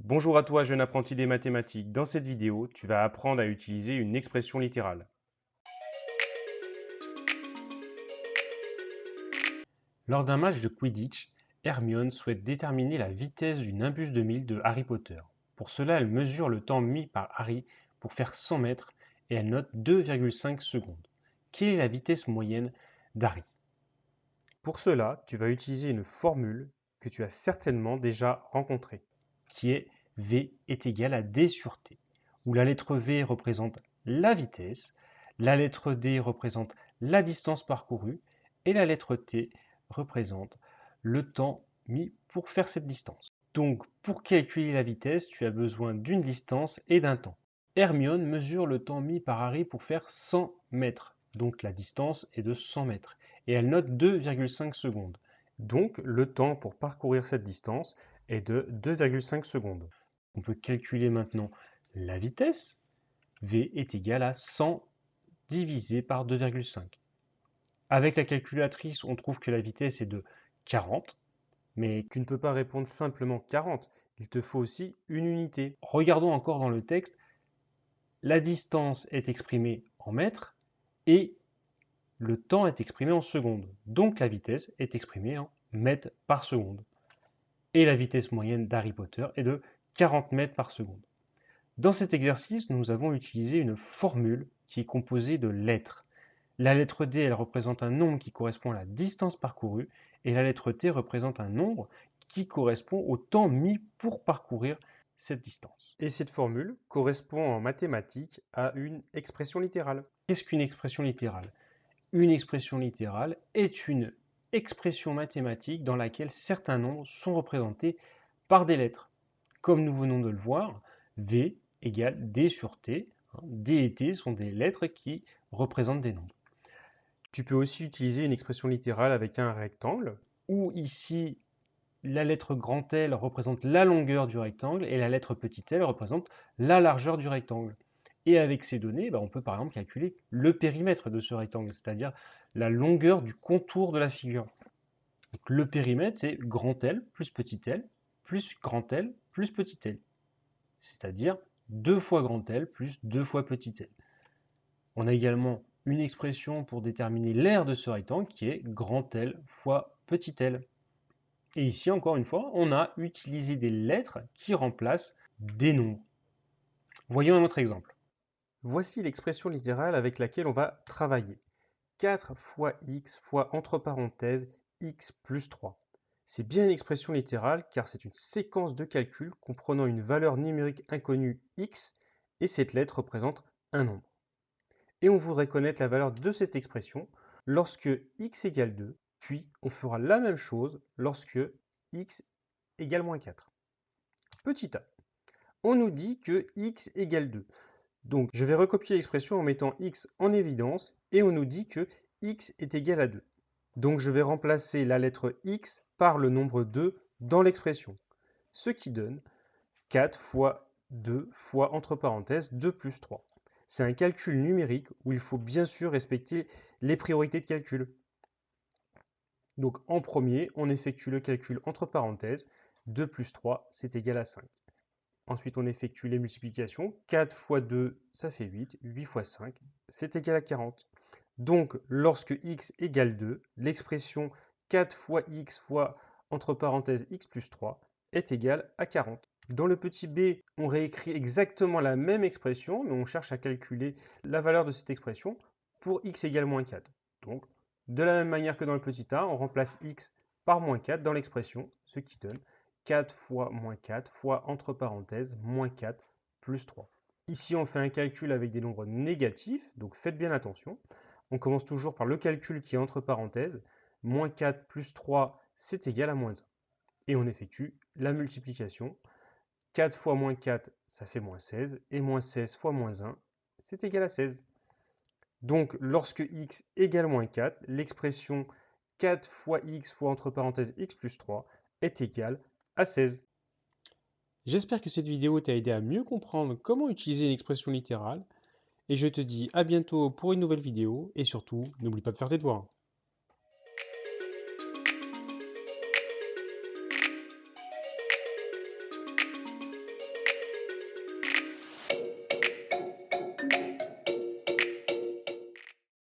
Bonjour à toi, jeune apprenti des mathématiques. Dans cette vidéo, tu vas apprendre à utiliser une expression littérale. Lors d'un match de Quidditch, Hermione souhaite déterminer la vitesse du Nimbus 2000 de Harry Potter. Pour cela, elle mesure le temps mis par Harry pour faire 100 mètres et elle note 2,5 secondes. Quelle est la vitesse moyenne d'Harry? Pour cela, tu vas utiliser une formule que tu as certainement déjà rencontrée, qui est V est égal à D sur T, où la lettre V représente la vitesse, la lettre D représente la distance parcourue et la lettre T représente le temps mis pour faire cette distance. Donc, pour calculer la vitesse, tu as besoin d'une distance et d'un temps. Hermione mesure le temps mis par Harry pour faire 100 mètres, donc la distance est de 100 mètres, et elle note 2,5 secondes. Donc, le temps pour parcourir cette distance est de 2,5 secondes. On peut calculer maintenant la vitesse. V est égal à 100 divisé par 2,5. Avec la calculatrice, on trouve que la vitesse est de 40, mais tu ne peux pas répondre simplement 40, il te faut aussi une unité. Regardons encore dans le texte, la distance est exprimée en mètres et le temps est exprimé en secondes. Donc la vitesse est exprimée en mètres par seconde. Et la vitesse moyenne d'Harry Potter est de 40 mètres par seconde. Dans cet exercice, nous avons utilisé une formule qui est composée de lettres. La lettre D, elle représente un nombre qui correspond à la distance parcourue, et la lettre T représente un nombre qui correspond au temps mis pour parcourir cette distance. Et cette formule correspond en mathématiques à une expression littérale. Qu'est-ce qu'une expression littérale? Une expression littérale est une expression mathématique dans laquelle certains nombres sont représentés par des lettres. Comme nous venons de le voir, V égale D sur T. D et T sont des lettres qui représentent des nombres. Tu peux aussi utiliser une expression littérale avec un rectangle, où ici, la lettre grand L représente la longueur du rectangle et la lettre petit l représente la largeur du rectangle. Et avec ces données, on peut par exemple calculer le périmètre de ce rectangle, c'est-à-dire la longueur du contour de la figure. Donc, le périmètre, c'est grand L plus petit l plus grand L plus petit l, c'est-à-dire 2 fois grand L plus 2 fois petit l. On a également une expression pour déterminer l'aire de ce rectangle qui est grand L fois petit l. Et ici, encore une fois, on a utilisé des lettres qui remplacent des nombres. Voyons un autre exemple. Voici l'expression littérale avec laquelle on va travailler. 4 fois x fois entre parenthèses x plus 3. C'est bien une expression littérale car c'est une séquence de calculs comprenant une valeur numérique inconnue x et cette lettre représente un nombre. Et on voudrait connaître la valeur de cette expression lorsque x égale 2, puis on fera la même chose lorsque x égale moins 4. Petit a, on nous dit que x égale 2. Donc je vais recopier l'expression en mettant x en évidence et on nous dit que x est égal à 2. Donc je vais remplacer la lettre x par le nombre 2 dans l'expression, ce qui donne 4 fois 2 fois entre parenthèses 2 plus 3. C'est un calcul numérique où il faut bien sûr respecter les priorités de calcul. Donc en premier, on effectue le calcul entre parenthèses, 2 plus 3, c'est égal à 5. Ensuite, on effectue les multiplications, 4 fois 2, ça fait 8, 8 fois 5, c'est égal à 40. Donc lorsque x égale 2, l'expression 4 fois x fois entre parenthèses x plus 3 est égale à 40. Dans le petit b, on réécrit exactement la même expression, mais on cherche à calculer la valeur de cette expression pour x égale moins 4. Donc, de la même manière que dans le petit a, on remplace x par moins 4 dans l'expression, ce qui donne 4 fois moins 4 fois entre parenthèses moins 4 plus 3. Ici, on fait un calcul avec des nombres négatifs, donc faites bien attention. On commence toujours par le calcul qui est entre parenthèses. Moins 4 plus 3, c'est égal à moins 1. Et on effectue la multiplication. 4 fois moins 4, ça fait moins 16. Et moins 16 fois moins 1, c'est égal à 16. Donc, lorsque x égale moins 4, l'expression 4 fois x fois entre parenthèses x plus 3 est égale à 16. J'espère que cette vidéo t'a aidé à mieux comprendre comment utiliser une expression littérale. Et je te dis à bientôt pour une nouvelle vidéo. Et surtout, n'oublie pas de faire tes devoirs.